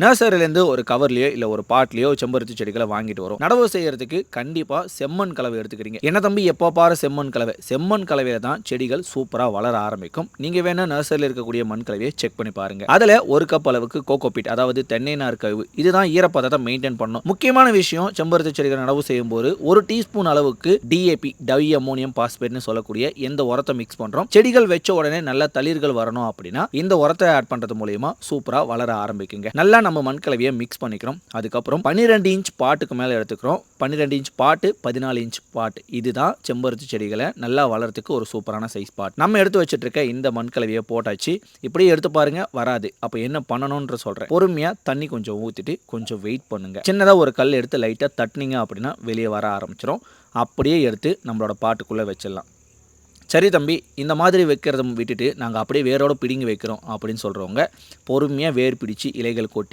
நர்சரியிலேருந்து ஒரு கவர்லையோ இல்லை ஒரு பாட்லையோ செம்பருத்தி செடிகளை வாங்கிட்டு வரும். நடவு செய்யறதுக்கு கண்டிப்பாக செம்மண் கலவை எடுத்துக்கிறீங்க. என்ன தம்பி எப்போ பாரு செம்மண் கலவை? செம்மண் கலவையில தான் செடிகள் சூப்பராக வளர ஆரம்பிக்கும். நீங்கள் வேணா நர்சரியில் இருக்கக்கூடிய மண் கலவையை செக் பண்ணி பாருங்க. அதில் ஒரு கப் அளவுக்கு கோகோபீட், அதாவது தென்னை நார் கழிவு, இதுதான் ஈரப்பதத்தை மெயின்டைன் பண்ணும். முக்கியமான விஷயம், செம்பருத்தி செடிகள் நடவு செய்யும் போது ஒரு டீஸ்பூன் அளவுக்கு டிஏபி, டை அமோனியம் பாஸ்பேட்னு சொல்லக்கூடிய எந்த உரத்தை மிக்ஸ் பண்றோம். செடிகள் வச்ச உடனே நல்ல தளிர்கள் வரணும் அப்படின்னா இந்த உரத்தை ஆட் பண்றது மூலமா சூப்பரா வளர ஆரம்பிக்குங்க. நல்லா நம்ம மண் கலவையை மிக்ஸ் பண்ணிக்கிறோம். அதுக்கப்புறம் 12 இன்ச் பாட்டுக்கு மேலே எடுத்துக்கிறோம். 12 இன்ச் பாட்டு, 14 இன்ச் பாட்டு, இதுதான் செம்பருத்தி செடிகளை நல்லா வளர்றதுக்கு ஒரு சூப்பரான சைஸ் பாட். நம்ம எடுத்து வச்சுட்டு இருக்க இந்த மண் கலவையை போட்டாச்சு. இப்படியே எடுத்து பாருங்க, வராது. அப்போ என்ன பண்ணணும்ன்ற சொல்றேன். பொறுமையா தண்ணி கொஞ்சம் ஊற்றிட்டு கொஞ்சம் வெயிட் பண்ணுங்க. சின்னதாக ஒரு கல் எடுத்து லைட்டாக தட்டினீங்க அப்படின்னா வெளியே வர ஆரம்பிச்சிடும். அப்படியே எடுத்து நம்மளோட பாட்டுக்குள்ளே வச்சிடலாம். சரி தம்பி, இந்த மாதிரி வைக்கிறத விட்டுட்டு நாங்கள் அப்படியே வேரோட பிடுங்கி வைக்கிறோம் அப்படின்னு சொல்கிறவங்க பொறுமையாக வேர் பிடிச்சி இலைகள் கொட்டி